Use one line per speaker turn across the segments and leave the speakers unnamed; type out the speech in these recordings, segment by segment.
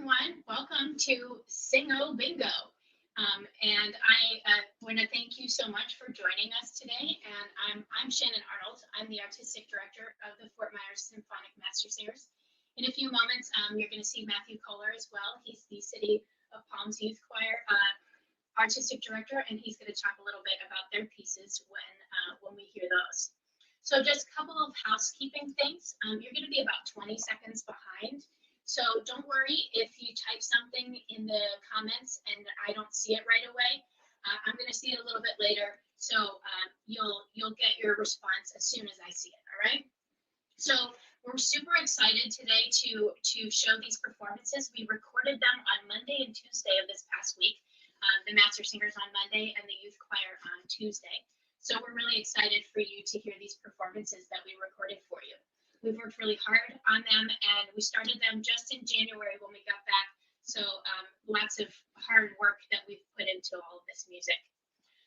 everyone. Welcome to Singo Bingo. And I want to thank you so much for joining us today. And I'm Shannon Arnold. I'm the Artistic Director of the Fort Myers Symphonic Master Singers. In a few moments, you're going to see Matthew Kohler as well. He's the City of Palms Youth Choir Artistic Director, and he's going to talk a little bit about their pieces when we hear those. So just a couple of housekeeping things. You're going to be about 20 seconds behind. So don't worry if you type something in the comments and I don't see it right away. I'm going to see it a little bit later, so you'll get your response as soon as I see it. All right. So we're super excited today to show these performances. We recorded them on Monday and Tuesday of this past week. The Master Singers on Monday and the Youth Choir on Tuesday. So we're really excited for you to hear these performances that we recorded for you. We've worked really hard on them, and we started them just in January when we got back. So lots of hard work that we've put into all of this music.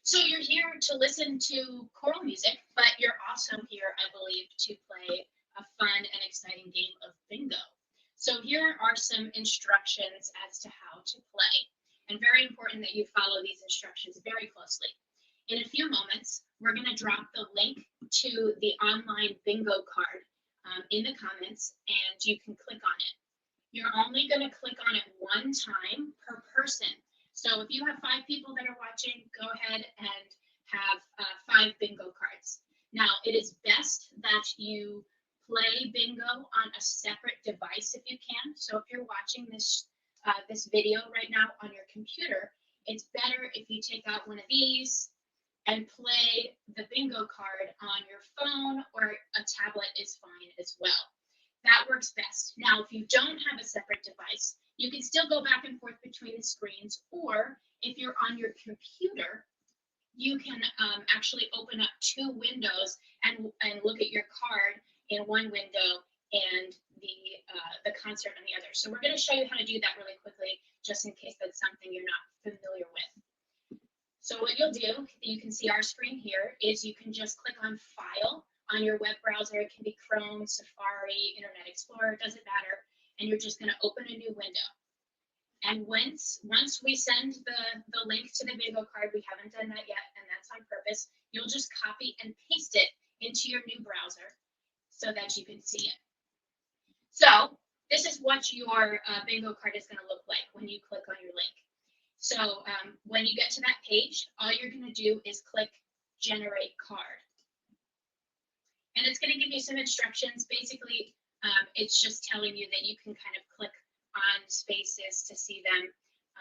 So you're here to listen to choral music, but you're also here, I believe, to play a fun and exciting game of bingo. So here are some instructions as to how to play, and very important that you follow these instructions very closely. In a few moments, we're going to drop the link to the online bingo card in the comments, and you can click on it. You're only going to click on it one time per person. So if you have 5 people that are watching, go ahead and have 5 bingo cards. Now, it is best that you play bingo on a separate device if you can. So if you're watching this video right now on your computer, it's better if you take out one of these and play the bingo card on your phone, or a tablet is fine as well. That works best. Now, if you don't have a separate device, you can still go back and forth between the screens, or if you're on your computer, you can actually open up 2 windows and look at your card in one window and the concert on the other. So we're going to show you how to do that really quickly, just in case that's something you're not familiar with. So what you'll do, you can see our screen here, is you can just click on File on your web browser. It can be Chrome, Safari, Internet Explorer, doesn't matter. And you're just going to open a new window. And once we send the link to the bingo card, we haven't done that yet, and that's on purpose, you'll just copy and paste it into your new browser so that you can see it. So this is what your bingo card is going to look like when you click on your link. So when you get to that page, all you're going to do is click Generate Card. And it's going to give you some instructions. Basically, it's just telling you that you can kind of click on spaces to see them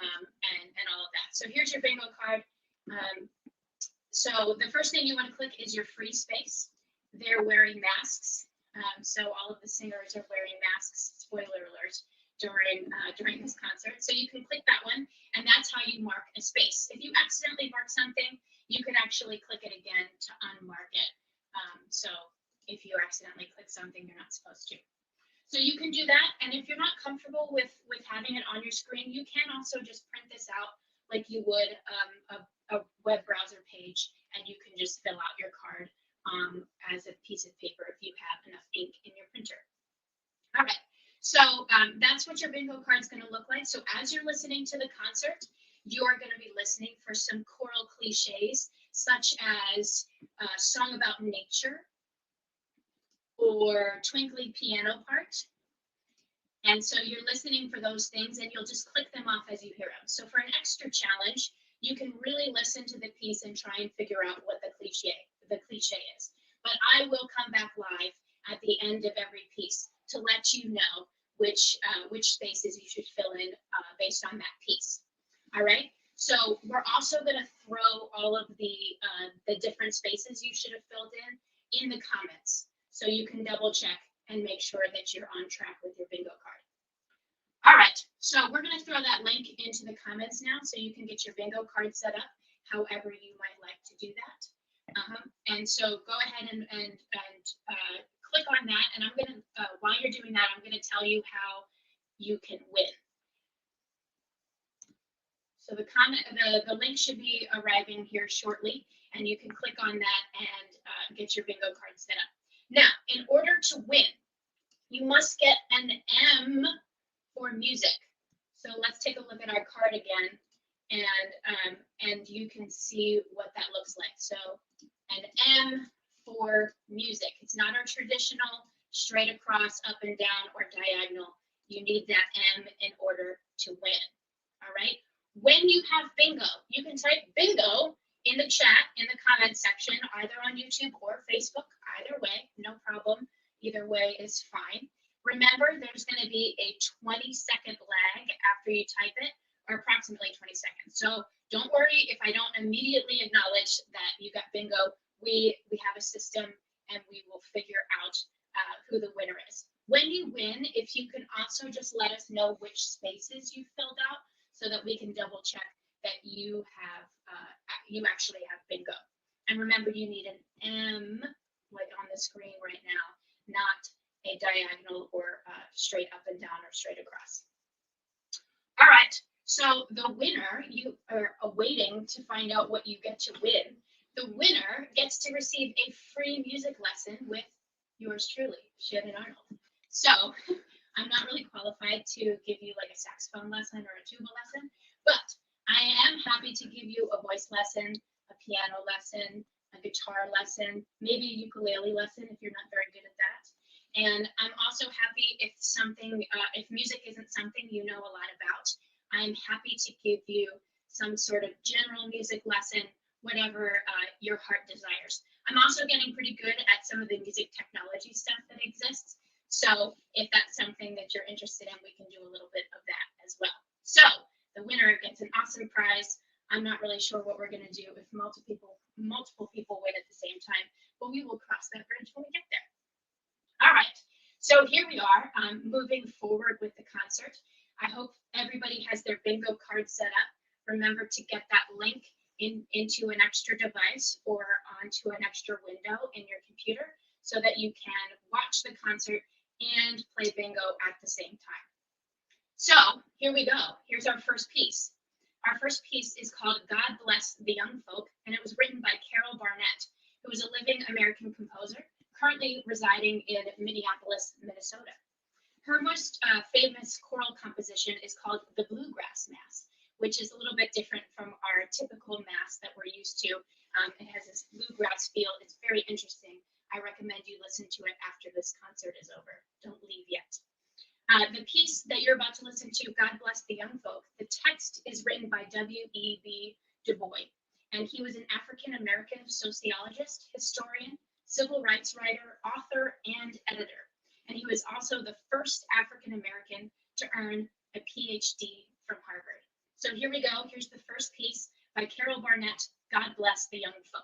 and all of that. So here's your bingo card. So the first thing you want to click is your free space. They're wearing masks. So all of the singers are wearing masks, spoiler alert, during this concert. So you can click that one, and that's how you mark a space. If you accidentally mark something, you can actually click it again to unmark it. So if you accidentally click something you're not supposed to. So you can do that, and if you're not comfortable with having it on your screen, you can also just print this out like you would a web browser page, and you can just fill out your card as a piece of paper if you have enough ink in your printer. All right. So that's what your bingo card is going to look like. So as you're listening to the concert, you're going to be listening for some choral cliches, such as Song About Nature or Twinkly Piano Part. And so you're listening for those things, and you'll just click them off as you hear them. So for an extra challenge, you can really listen to the piece and try and figure out what the cliche is. But I will come back live at the end of every piece to let you know which spaces you should fill in based on that piece. All right. So we're also going to throw all of the different spaces you should have filled in the comments, so you can double check and make sure that you're on track with your bingo card. All right. So we're going to throw that link into the comments now, so you can get your bingo card set up however you might like to do that. And so go ahead and click on that, and I'm going to, while you're doing that, I'm going to tell you how you can win. So the link should be arriving here shortly, and you can click on that and get your bingo card set up. Now, in order to win, you must get an M for music. card again, and you can see what that looks like. So an M for music. It's not our traditional straight across, up and down, or diagonal. You need that M in order to win. All right. When you have bingo, you can type bingo in the chat, in the comment section, either on YouTube or Facebook. Either way, no problem. Either way is fine. Remember, there's going to be a 20-second lag after you type it, or approximately 20 seconds. So don't worry if I don't immediately acknowledge that you got bingo. We have a system, and we will figure out who the winner is. When you win, if you can also just let us know which spaces you filled out, so that we can double check that you actually have bingo. And remember, you need an M, like on the screen right now, not a diagonal or straight up and down or straight across. All right, so the winner, you are awaiting to find out what you get to win. The winner gets to receive a free music lesson with yours truly, Shannon Arnold. So I'm not really qualified to give you like a saxophone lesson or a tuba lesson, but I am happy to give you a voice lesson, a piano lesson, a guitar lesson, maybe a ukulele lesson if you're not very good at that. And I'm also happy if if music isn't something you know a lot about, I'm happy to give you some sort of general music lesson, whatever your heart desires. I'm also getting pretty good at some of the music technology stuff that exists. So if that's something that you're interested in, we can do a little bit of that as well. So the winner gets an awesome prize. I'm not really sure what we're going to do if multiple people win at the same time, but we will cross that bridge when we get there. All right, so here we are, moving forward with the concert. I hope everybody has their bingo card set up. Remember to get that link into an extra device or onto an extra window in your computer so that you can watch the concert and play bingo at the same time. So here we go. Here's our first piece. Our first piece is called God Bless the Young Folk, and it was written by Carol Barnett, who is a living American composer, currently residing in Minneapolis, Minnesota. Her most famous choral composition is called The Bluegrass Mass, which is a little bit different from our typical mass that we're used to. It has this bluegrass feel. It's very interesting. I recommend you listen to it after this concert is over. Don't leave yet. The piece that you're about to listen to, God Bless the Young Folk, the text is written by W.E.B. Du Bois, and he was an African-American sociologist, historian, civil rights writer, author, and editor. And he was also the first African-American to earn a PhD from Harvard. So here we go. Here's the first piece by Carol Barnett, God Bless the Young Folk.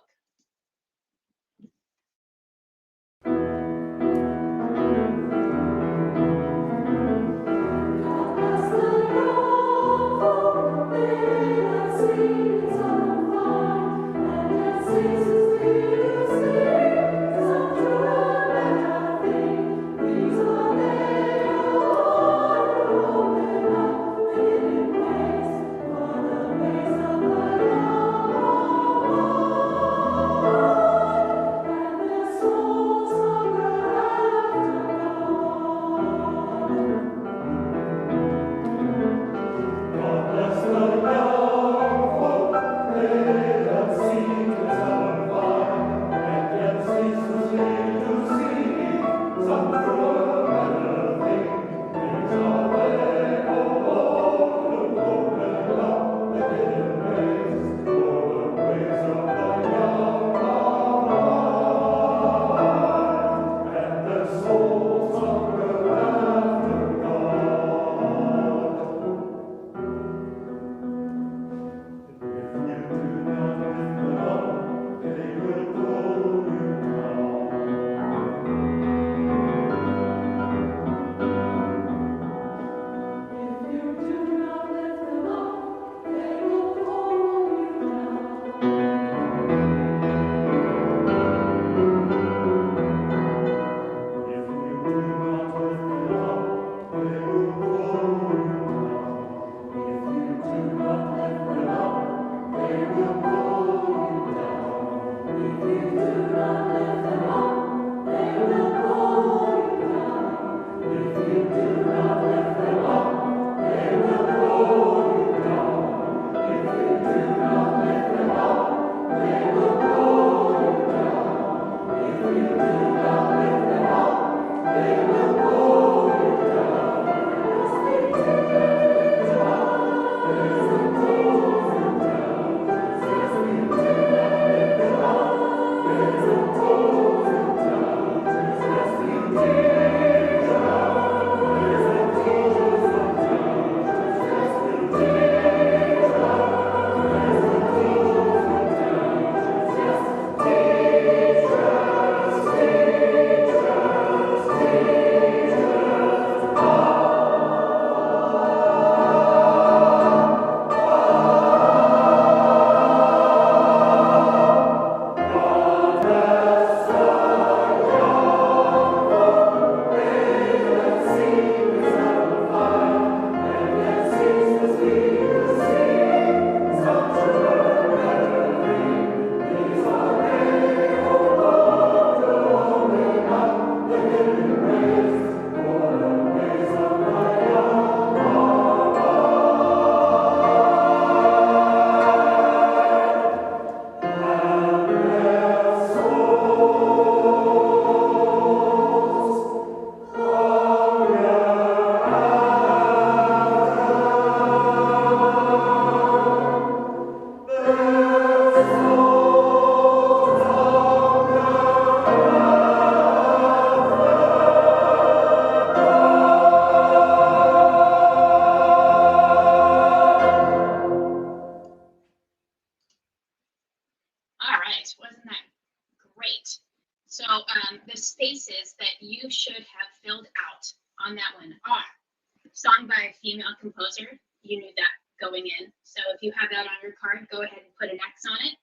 song by a female composer. You knew that going in. So if you have that on your card, go ahead and put an X on it.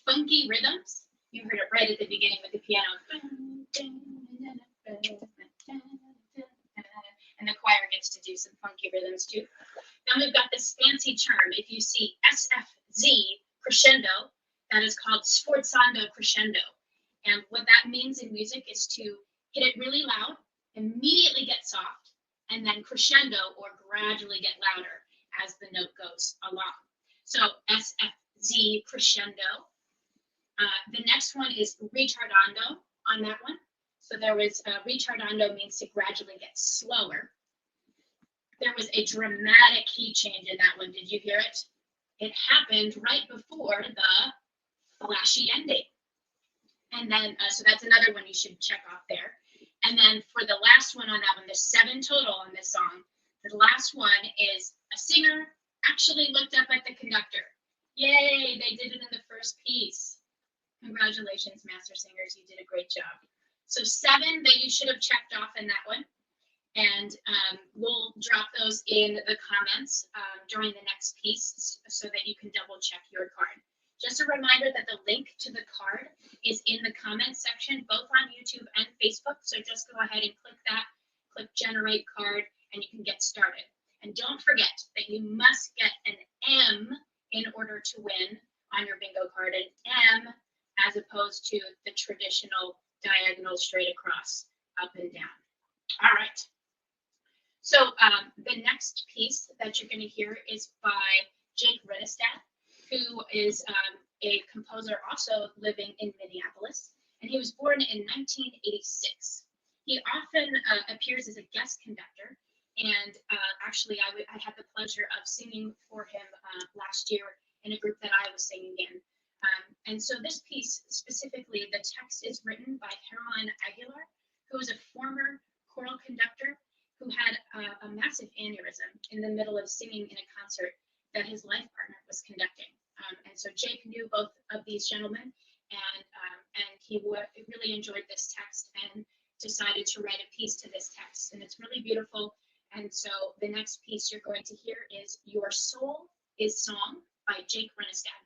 Funky rhythms. You heard it right at the beginning with the piano. And the choir gets to do some funky rhythms too. Then we've got this fancy term. If you see SFZ crescendo, that is called sforzando crescendo. And what that means in music is to hit it really loud, immediately get soft, and then crescendo or gradually get louder as the note goes along. So SFZ crescendo. The next one is retardando on that one. So there was retardando means to gradually get slower. There was a dramatic key change in that one. Did you hear it? It happened right before the flashy ending. And then, so that's another one you should check off there. And then for the last one on that one, there's 7 total on this song. The last one is a singer actually looked up at the conductor. Yay, they did it in the first piece. Congratulations, master singers, you did a great job. So 7 that you should have checked off in that one. And we'll drop those in the comments during the next piece so that you can double check your card. Just a reminder that the link to the card is in the comments section, both on YouTube and Facebook. So just go ahead and click that, click generate card, and you can get started. And don't forget that you must get an M in order to win on your bingo card, an M as opposed to the traditional diagonal straight across, up and down. All right. So the next piece that you're going to hear is by Jake Renestad, who is a composer also living in Minneapolis, and he was born in 1986. He often appears as a guest conductor, and actually I had the pleasure of singing for him last year in a group that I was singing in. And so this piece specifically, the text is written by Herman Aguilar, who is a former choral conductor who had a massive aneurysm in the middle of singing in a concert that his life partner was conducting. And so Jake knew both of these gentlemen, and he really enjoyed this text and decided to write a piece to this text. And it's really beautiful. And so the next piece you're going to hear is Your Soul is Song by Jake Renestad.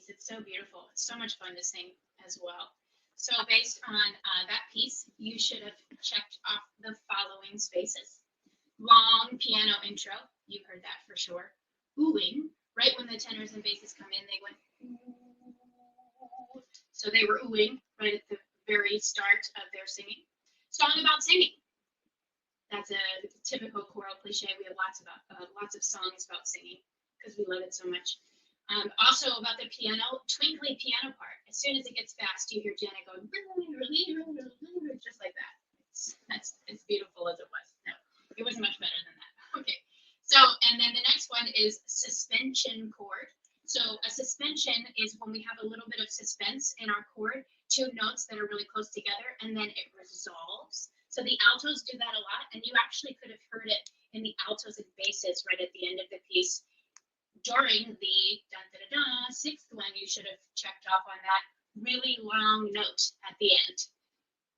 piece. It's so beautiful. It's so much fun to sing as well. So based on that piece, you should have checked off the following spaces. Long piano intro, you heard that for sure. Oohing, right when the tenors and basses come in, they went ooh. So they were oohing right at the very start of their singing. Song about singing. That's a typical choral cliche. We have lots of songs about singing because we love it so much. Also about the piano, twinkly piano part. As soon as it gets fast, you hear Janet going just like that. That's as beautiful as it was. No, it was much better than that. Okay. So, and then the next one is suspension chord. So a suspension is when we have a little bit of suspense in our chord, two notes that are really close together, and then it resolves. So the altos do that a lot, and you actually could have heard it in the altos and basses right at the end of the piece. During the dun, dun, dun, dun, sixth one, you should have checked off on that really long note at the end.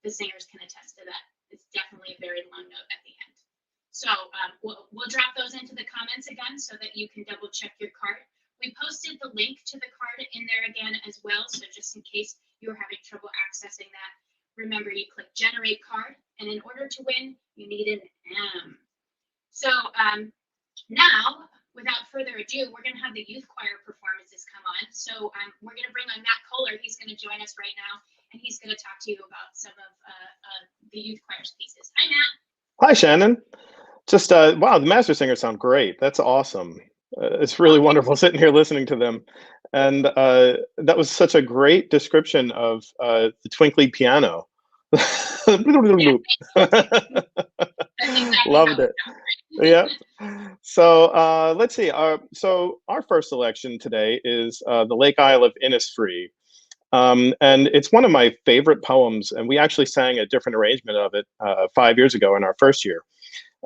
The singers can attest to that. It's definitely a very long note at the end. So we'll drop those into the comments again so that you can double check your card. We posted the link to the card in there again as well. So just in case you're having trouble accessing that, remember you click generate card, and in order to win, you need an M. So now, without further ado, we're going to have the youth choir performances come on. So we're going to bring on Matt Kohler. He's going to join us right now, and he's going to talk to you about some of the youth choir's pieces. Hi, Matt.
Hi, Shannon. Just wow, the master singers sound great. That's awesome. It's really wonderful sitting here listening to them, and that was such a great description of the twinkly piano.
Exactly
Loved it. Yeah. So let's see. Our first selection today is the Lake Isle of Innisfree. And it's one of my favorite poems, and we actually sang a different arrangement of it 5 years ago in our first year.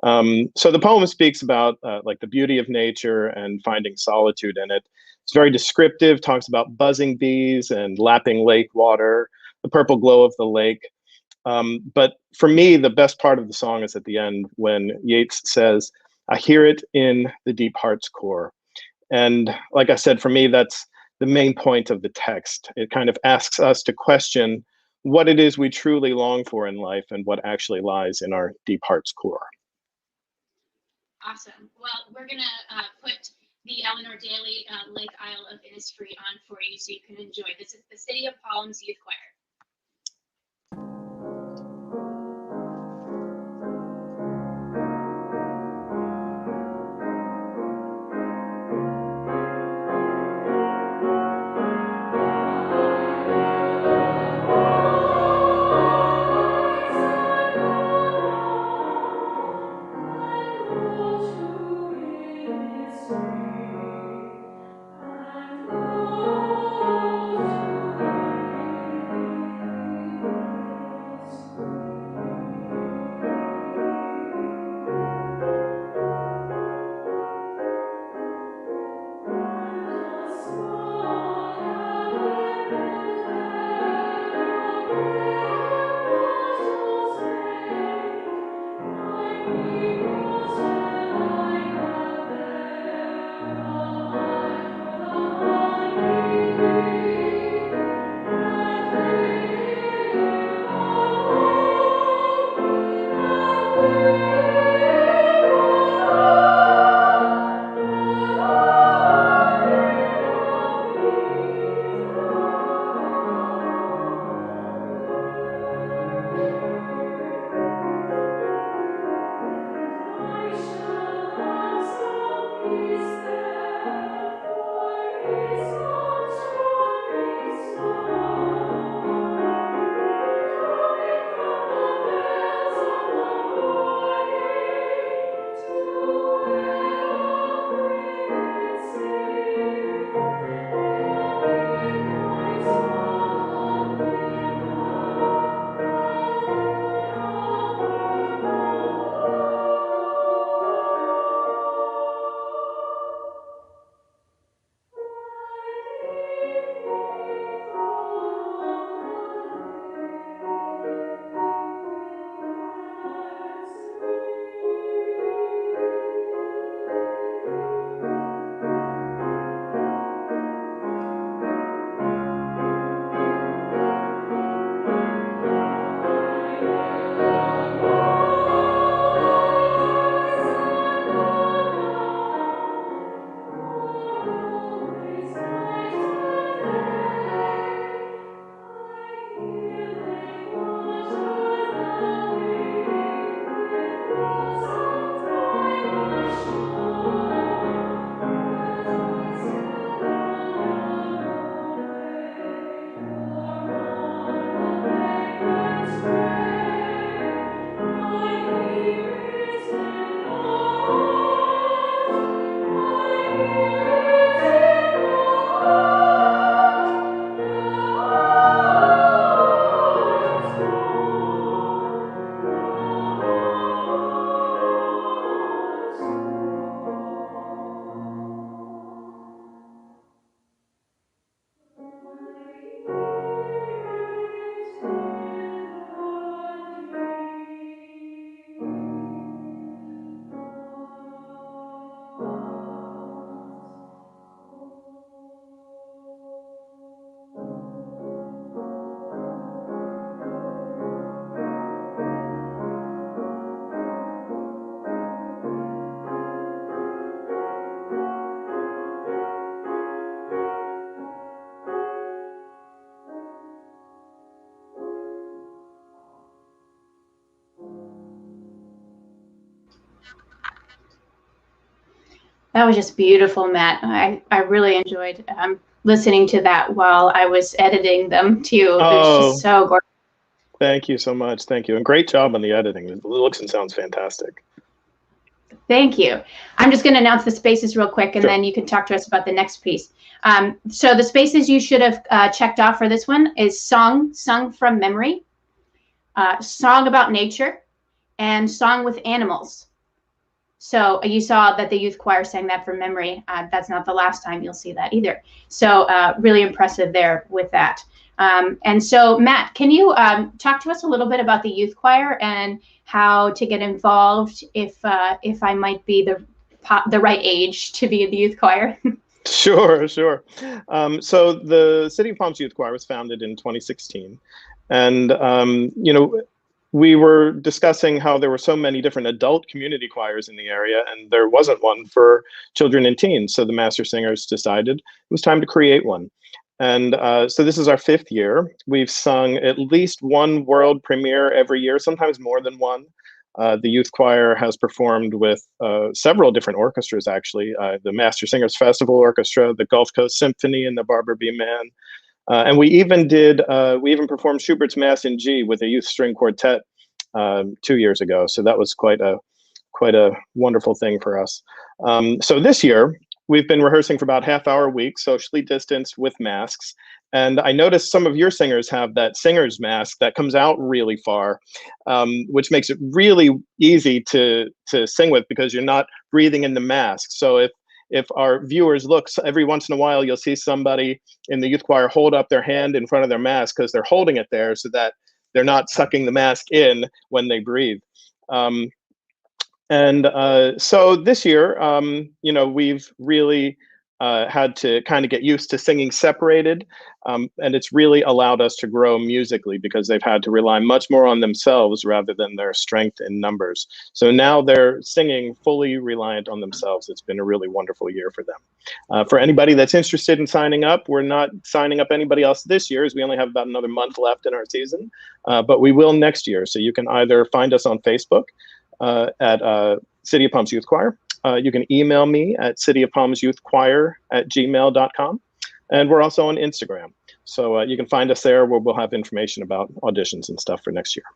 So the poem speaks about like the beauty of nature and finding solitude in it. It's very descriptive, talks about buzzing bees and lapping lake water, the purple glow of the lake. But for me, the best part of the song is at the end when Yeats says, "I hear it in the deep heart's core." And like I said, for me, that's the main point of the text. It kind of asks us to question what it is we truly long for in life and what actually lies in our deep heart's core.
Awesome. Well, we're going to put the Eleanor Daly Lake Isle of Innisfree on for you so you can enjoy. This is the City of Palms Youth Choir.
That was just beautiful, Matt. I really enjoyed listening to that while I was editing them too. It's just
Oh,
so gorgeous.
thank you so much. Thank you. And great job on the editing. It looks and sounds fantastic.
Thank you. I'm just going to announce the spaces real quick, and
Sure.
then you can talk to us about the next piece. So the spaces you should have checked off for this one is sung from memory, song about nature, and song with animals. So you saw that the youth choir sang that from memory. That's not the last time you'll see that either. So really impressive there with that. And so Matt, can you talk to us a little bit about the youth choir and how to get involved if I might be the right age to be in the youth choir?
Sure, sure. So the City of Palms Youth Choir was founded in 2016. And, we were discussing how there were so many different adult community choirs in the area, and there wasn't one for children and teens. So the Master Singers decided it was time to create one. And so this is our 5th year. We've sung at least one world premiere every year, sometimes more than one. The youth choir has performed with several different orchestras, actually. The Master Singers Festival Orchestra, the Gulf Coast Symphony, and the Barbara B. Mann. And we even performed Schubert's Mass in G with a youth string quartet 2 years ago. So that was quite a wonderful thing for us. So this year, we've been rehearsing for about half-hour a week, socially distanced with masks. And I noticed some of your singers have that singer's mask that comes out really far, which makes it really easy to sing with because you're not breathing in the mask. So if our viewers look, every once in a while, you'll see somebody in the youth choir hold up their hand in front of their mask because they're holding it there so that they're not sucking the mask in when they breathe. So this year, we've really had to kind of get used to singing separated. And it's really allowed us to grow musically because they've had to rely much more on themselves rather than their strength in numbers. So now they're singing fully reliant on themselves. It's been a really wonderful year for them. For anybody that's interested in signing up, we're not signing up anybody else this year as we only have about another month left in our season, but we will next year. So you can either find us on Facebook at City of Palms Youth Choir. You can email me at cityofpalmsyouthchoir@gmail.com. And we're also on Instagram. So you can find us there where we'll have information about auditions and stuff for next year.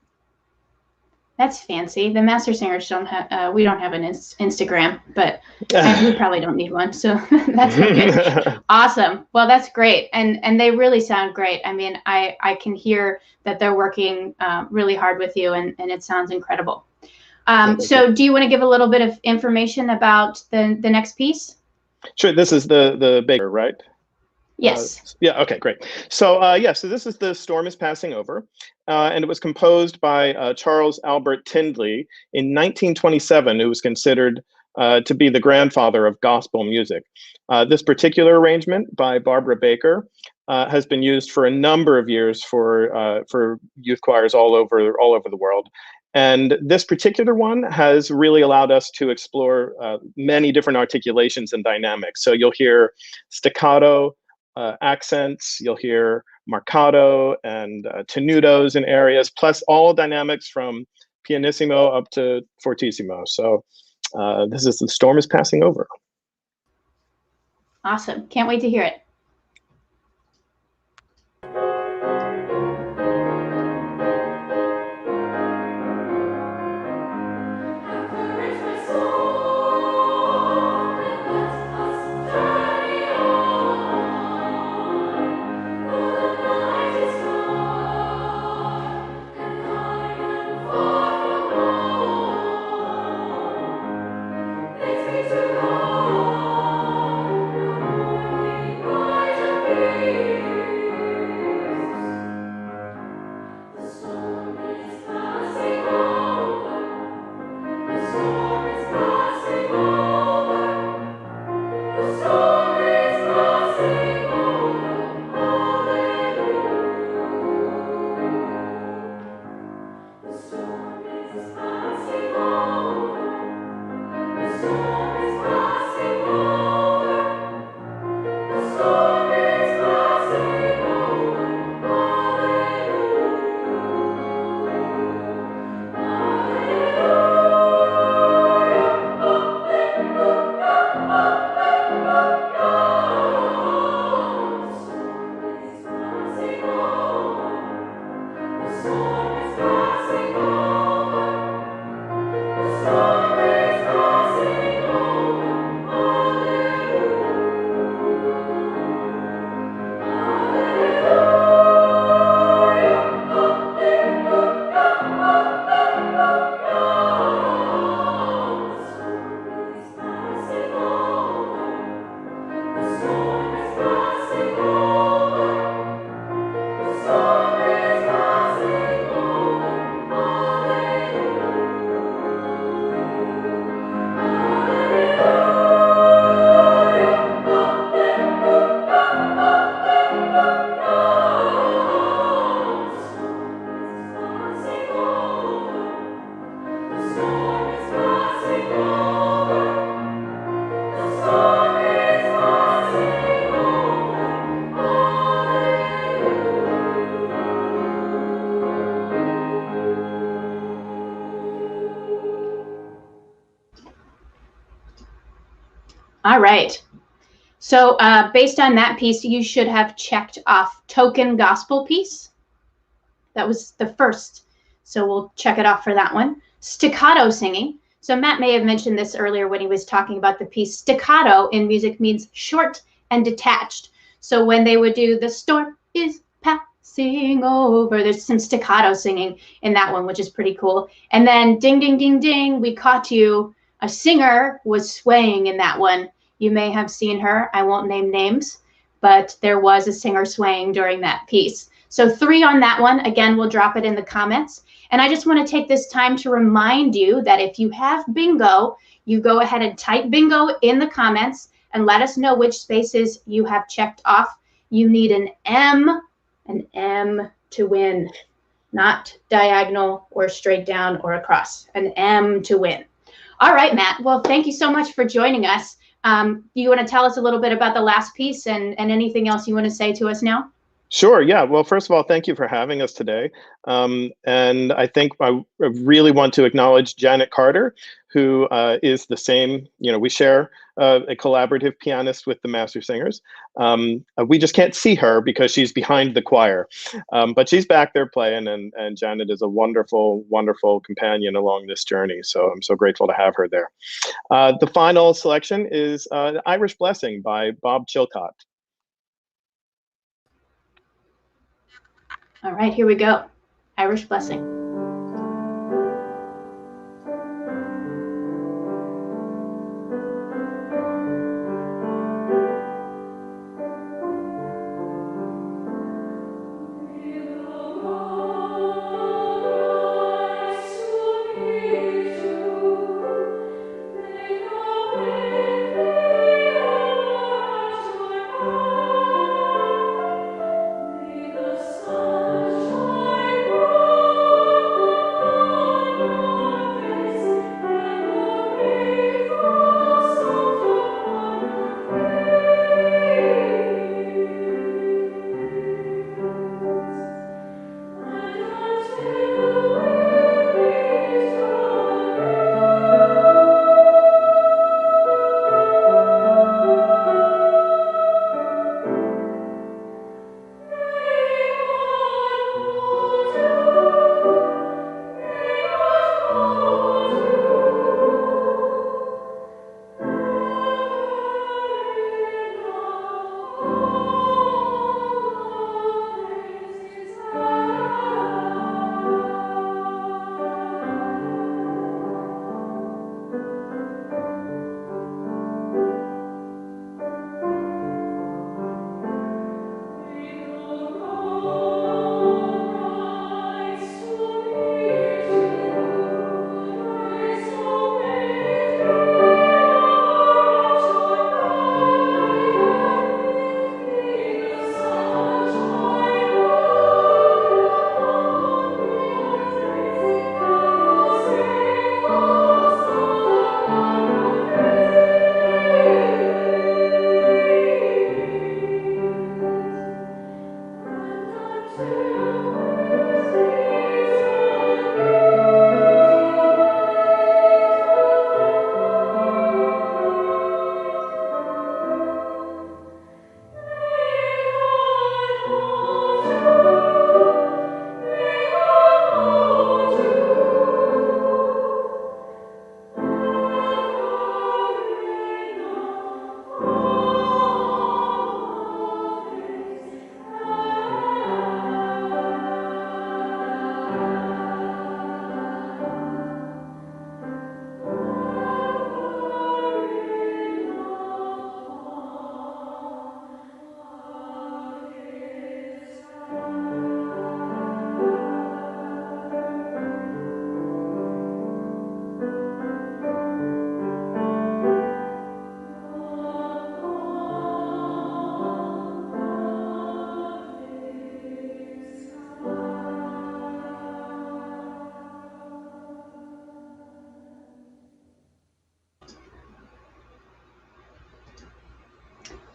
That's fancy. The Master Singers don't have, we don't have an Instagram, but we probably don't need one. So that's good. Awesome. Well, that's great. And they really sound great. I mean, I can hear that they're working really hard with you and it sounds incredible. So do you want to give a little bit of information about the next piece?
Sure. This is the Baker, right?
Yes.
Yeah. Okay. Great. So so this is The Storm is Passing Over, and it was composed by Charles Albert Tindley in 1927, who was considered to be the grandfather of gospel music. This particular arrangement by Barbara Baker has been used for a number of years for youth choirs all over the world. And this particular one has really allowed us to explore many different articulations and dynamics. So you'll hear staccato, accents, you'll hear marcato and tenutos in areas, plus all dynamics from pianissimo up to fortissimo. So this is The Storm is Passing Over.
Awesome. Can't wait to hear it.
Thanks be to God.
All right. So based on that piece, you should have checked off token gospel piece. That was the first. So we'll check it off for that one. Staccato singing. So Matt may have mentioned this earlier when he was talking about the piece. Staccato in music means short and detached. So when they would do the storm is passing over, there's some staccato singing in that one, which is pretty cool. And then ding, ding, ding, ding, we caught you. A singer was swaying in that one. You may have seen her. I won't name names, but there was a singer swaying during that piece. So 3 on that one. Again, we'll drop it in the comments. And I just want to take this time to remind you that if you have bingo, you go ahead and type bingo in the comments and let us know which spaces you have checked off. You need an M to win, not diagonal or straight down or across, an M to win. All right, Matt. Well, thank you so much for joining us. You want to tell us a little bit about the last piece and anything else you want to say to us now?
Sure. Yeah. Well, first of all, thank you for having us today. And I think I really want to acknowledge Janet Carter, who is the same, we share a collaborative pianist with the Master Singers. We just can't see her because she's behind the choir, but she's back there playing, and Janet is a wonderful, wonderful companion along this journey. So I'm so grateful to have her there. The final selection is Irish Blessing by Bob Chilcott.
All right, here we go. Irish Blessing.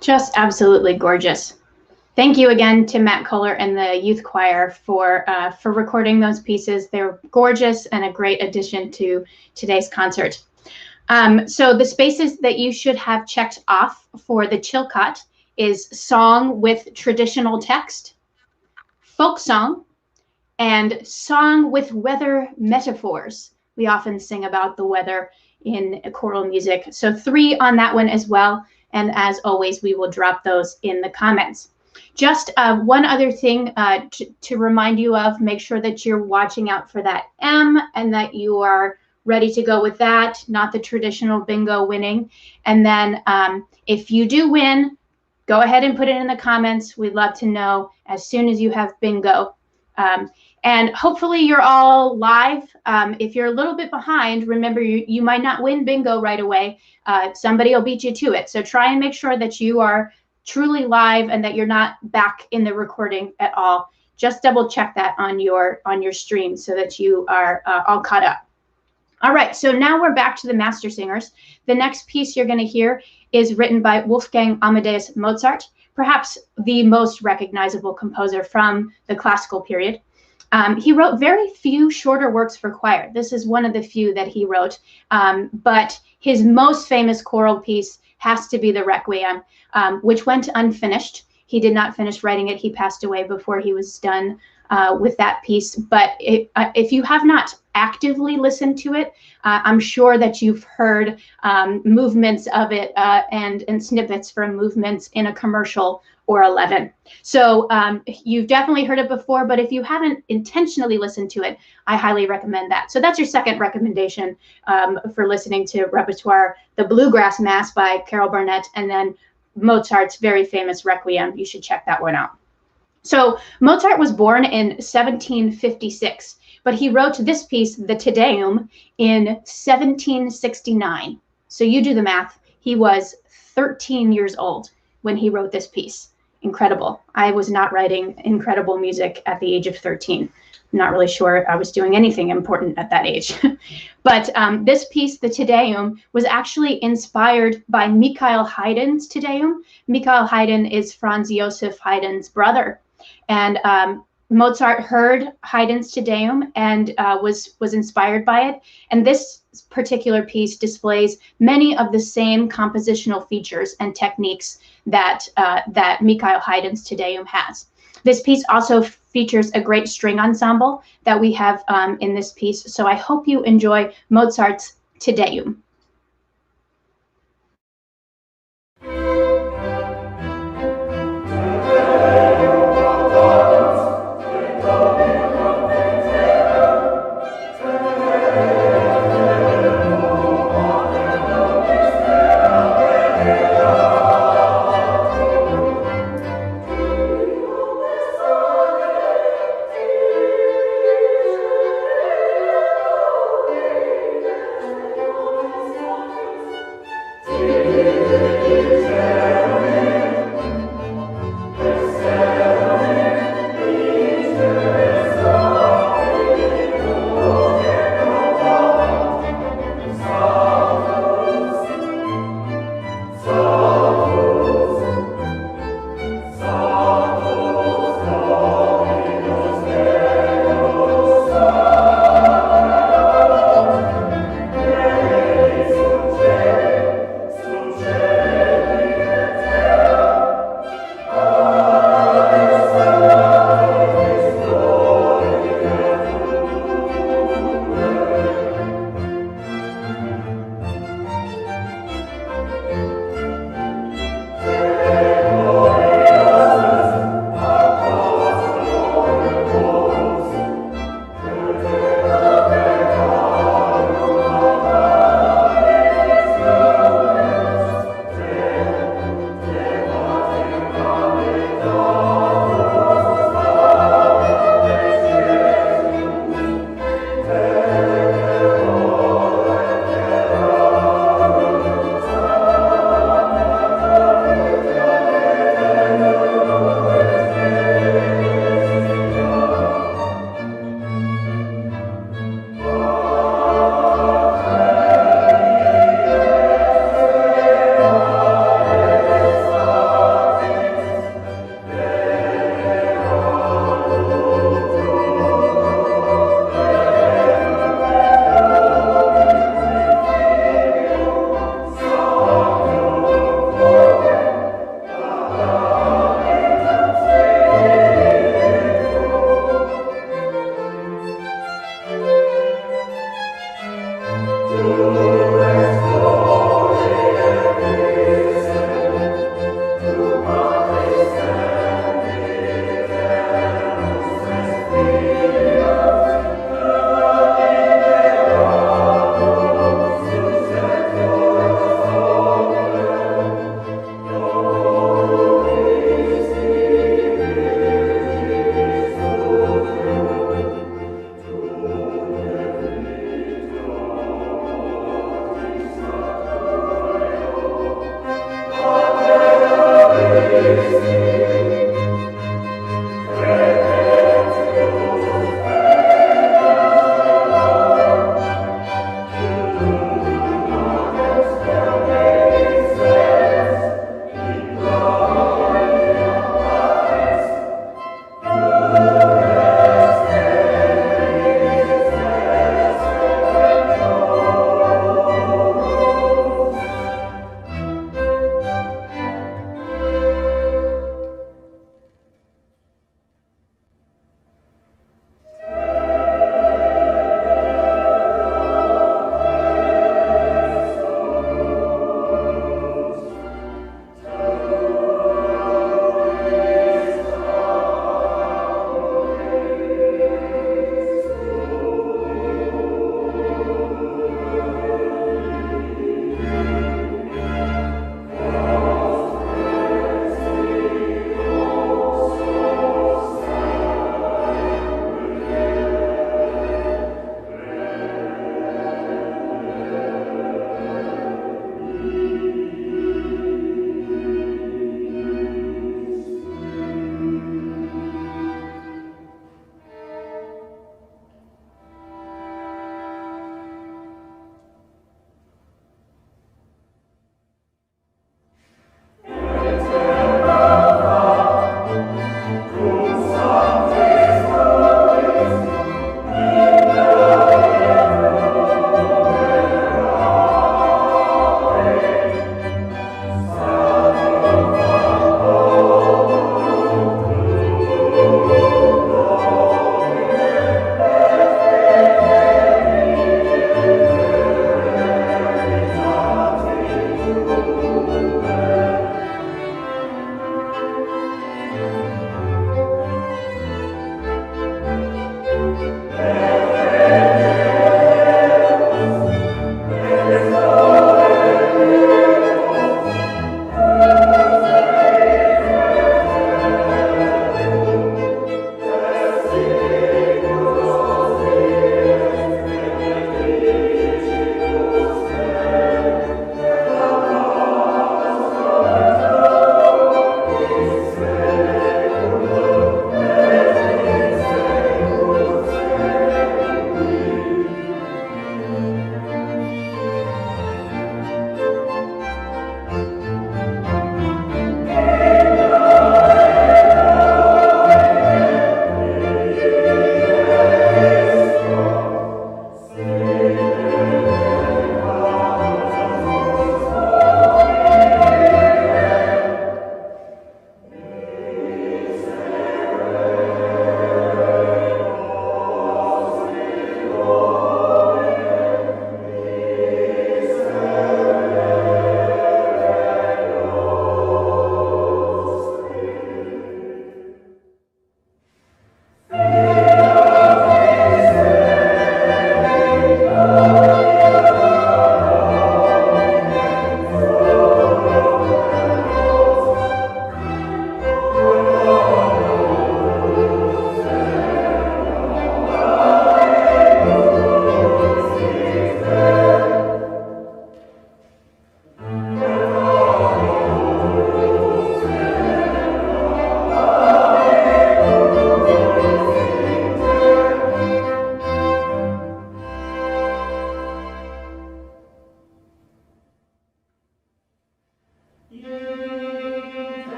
Just absolutely gorgeous. Thank you again to Matt Kohler and the youth choir for recording those pieces. They're gorgeous and a great addition to today's concert. So the spaces that you should have checked off for the Chilcott is song with traditional text, folk song, and song with weather metaphors. We often sing about the weather in choral music. So 3 on that one as well. And as always, we will drop those in the comments. Just one other thing to remind you of, make sure that you're watching out for that M and that you are ready to go with that, not the traditional bingo winning. And then if you do win, go ahead and put it in the comments. We'd love to know as soon as you have bingo. And hopefully you're all live. If you're a little bit behind, remember you might not win bingo right away. Somebody will beat you to it. So try and make sure that you are truly live and that you're not back in the recording at all. Just double check that on your stream so that you are all caught up. All right, so now we're back to the master singers. The next piece you're going to hear is written by Wolfgang Amadeus Mozart, perhaps the most recognizable composer from the classical period. He wrote very few shorter works for choir. This is one of the few that he wrote, but his most famous choral piece has to be the Requiem, which went unfinished. He did not finish writing it. He passed away before he was done with that piece. But if you have not actively listened to it, I'm sure that you've heard movements of it and snippets from movements in a commercial or 11. So you've definitely heard it before, but if you haven't intentionally listened to it, I highly recommend that. So that's your second recommendation for listening to repertoire, the Bluegrass Mass by Carol Burnett, and then Mozart's very famous Requiem. You should check that one out. So Mozart was born in 1756, but he wrote this piece, the Te Deum, in 1769. So you do the math. He was 13 years old when he wrote this piece. Incredible. I was not writing incredible music at the age of 13. I'm not really sure I was doing anything important at that age. But this piece, the Te Deum, was actually inspired by Michael Haydn's Te Deum. Michael Haydn is Franz Joseph Haydn's brother. And Mozart heard Haydn's Te Deum and was inspired by it. And this particular piece displays many of the same compositional features and techniques that Michael Haydn's Te Deum has. This piece also features a great string ensemble that we have in this piece. So I hope you enjoy Mozart's Te Deum.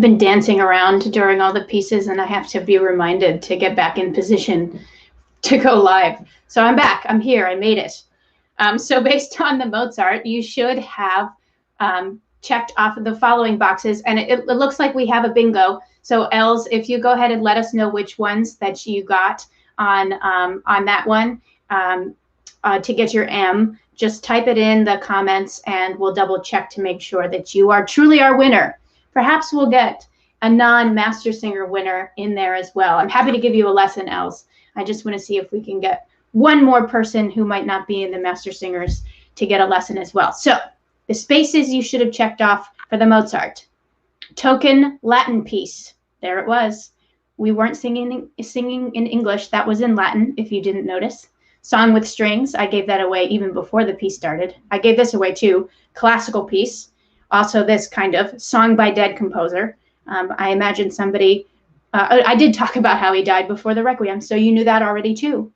been dancing around during all the pieces, and I have to be reminded to get back in position to go live. So I'm back. I'm here. I made it. So based on the Mozart, you should have checked off of the following boxes, and it looks like we have a bingo. So Els, if you go ahead and let us know which ones that you got on that one to get your M, just type it in the comments and we'll double check to make sure that you are truly our winner. Perhaps we'll get a non-Master Singer winner in there as well. I'm happy to give you a lesson, Els. I just want to see if we can get one more person who might not be in the Master Singers to get a lesson as well. So the spaces you should have checked off for the Mozart. Token Latin piece. There it was. We weren't singing in English. That was in Latin, if you didn't notice. Song with strings. I gave that away even before the piece started. I gave this away too. Classical piece. Also this kind of song by dead composer. I imagine somebody, I did talk about how he died before the Requiem, so you knew that already too.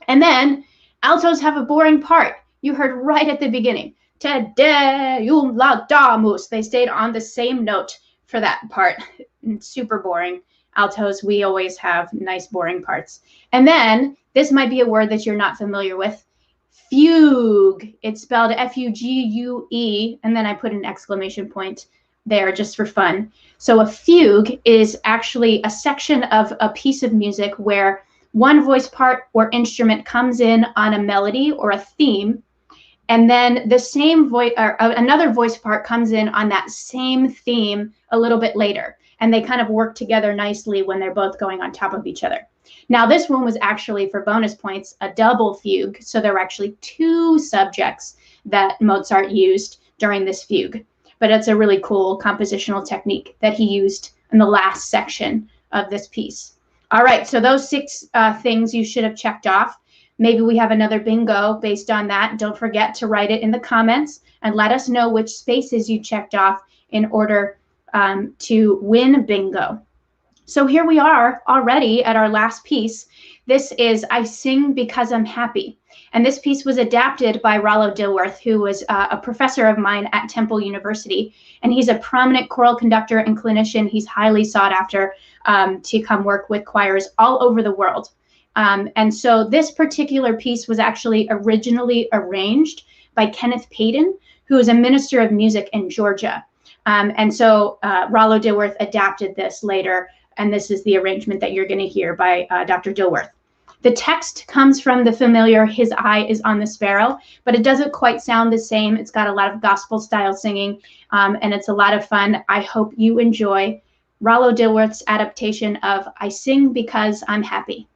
And then altos have a boring part. You heard right at the beginning. Te Deum laudamus. They stayed on the same note for that part. Super boring. Altos, we always have nice boring parts. And then this might be a word that you're not familiar with. Fugue. It's spelled F-U-G-U-E, and then I put an exclamation point there just for fun. So a fugue is actually a section of a piece of music where one voice part or instrument comes in on a melody or a theme, and then the same voice or another voice part comes in on that same theme a little bit later, and they kind of work together nicely when they're both going on top of each other. Now this one was actually, for bonus points, a double fugue, so there were actually two subjects that Mozart used during this fugue, but it's a really cool compositional technique that he used in the last section of this piece. All right, so those 6 things you should have checked off. Maybe we have another bingo based on that. Don't forget to write it in the comments and let us know which spaces you checked off in order to win bingo. So here we are already at our last piece. This is I Sing Because I'm Happy. And this piece was adapted by Rollo Dilworth, who was a professor of mine at Temple University. And he's a prominent choral conductor and clinician. He's highly sought after to come work with choirs all over the world. And so this particular piece was actually originally arranged by Kenneth Payton, who is a minister of music in Georgia. And so Rollo Dilworth adapted this later, and this is the arrangement that you're going to hear by Dr. Dilworth. The text comes from the familiar His Eye is on the Sparrow, but it doesn't quite sound the same. It's got a lot of gospel style singing, and it's a lot of fun. I hope you enjoy Rollo Dilworth's adaptation of I Sing Because I'm Happy.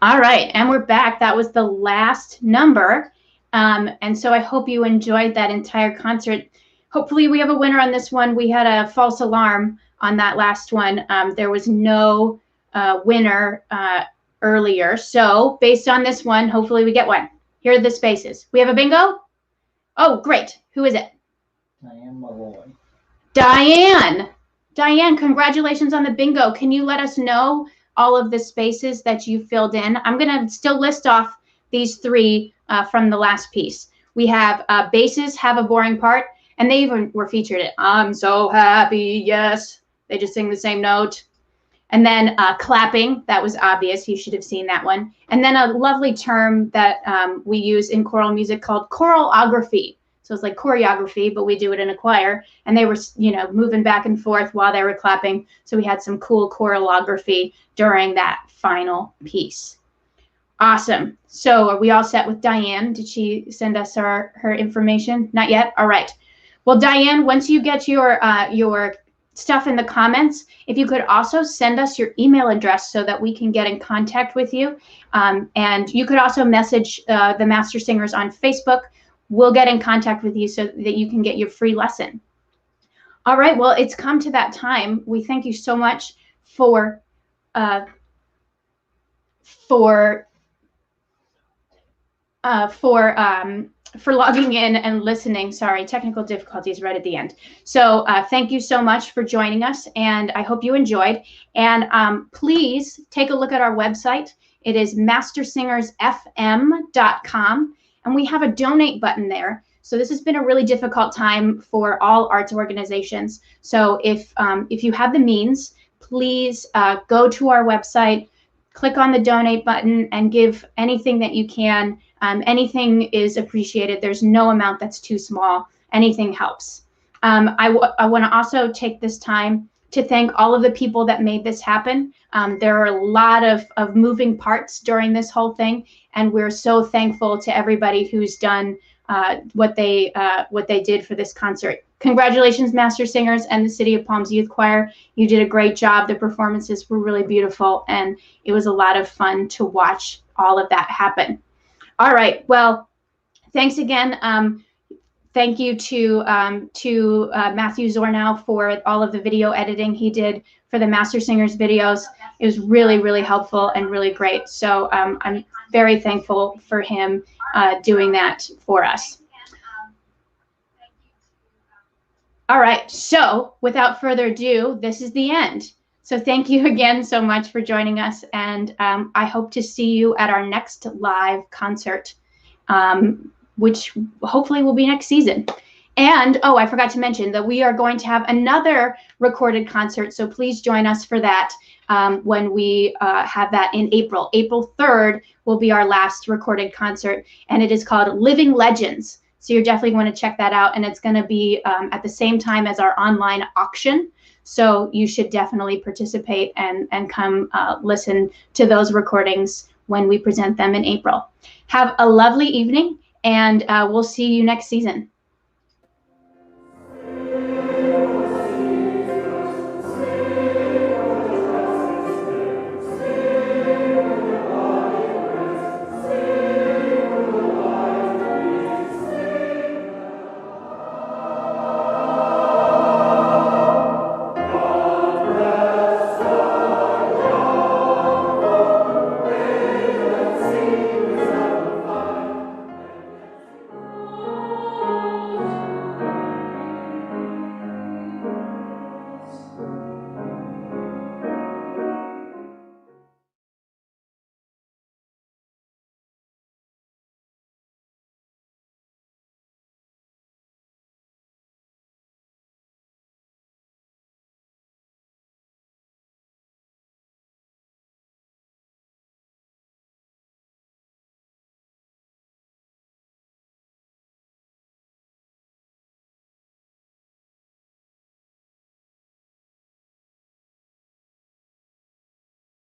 All right, and we're back. That was the last number. And so I hope you enjoyed that entire concert. Hopefully we have a winner on this one. We had a false alarm on that last one. There was no winner earlier. So based on this one, hopefully we get one. Here are the spaces. We have a bingo? Oh, great. Who is it?
Diane Malloy.
Diane. Diane, congratulations on the bingo. Can you let us know all of the spaces that you filled in? I'm going to still list off these three from the last piece. We have basses have a boring part, and they even were featured in I'm so happy, yes. They just sing the same note. And then clapping, that was obvious. You should have seen that one. And then a lovely term that we use in choral music called choralography. So it's like choreography, but we do it in a choir. And they were, you know, moving back and forth while they were clapping. So we had some cool choralography during that final piece. Awesome. So are we all set with Diane? Did she send us her information? Not yet? All right. Well, Diane, once you get your stuff in the comments, if you could also send us your email address so that we can get in contact with you. And you could also message the Master Singers on Facebook. We'll get in contact with you so that you can get your free lesson. All right, well, it's come to that time. We thank you so much for logging in and listening. Sorry, technical difficulties right at the end. So thank you so much for joining us, and I hope you enjoyed. And please take a look at our website. It is mastersingersfm.com, and we have a donate button there. So this has been a really difficult time for all arts organizations. So if you have the means, please go to our website, click on the donate button, and give anything that you can. Anything is appreciated. There's no amount that's too small. Anything helps. I want to also take this time to thank all of the people that made this happen. There are a lot of moving parts during this whole thing, and we're so thankful to everybody who's done what they did for this concert. Congratulations, Master Singers and the City of Palms Youth Choir. You did a great job. The performances were really beautiful, and it was a lot of fun to watch all of that happen. All right, well, thanks again. Thank you to Matthew Zornow for all of the video editing he did for the Master Singers videos. It was really, really helpful and really great. So I'm very thankful for him doing that for us. All right, so without further ado, this is the end. So thank you again so much for joining us, and I hope to see you at our next live concert, which hopefully will be next season. And, oh, I forgot to mention that we are going to have another recorded concert, so please join us for that when we have that in April. April 3rd will be our last recorded concert, and it is called Living Legends. So you're definitely going to check that out, and it's going to be at the same time as our online auction. So you should definitely participate and come listen to those recordings when we present them in April. Have a lovely evening, and we'll see you next season.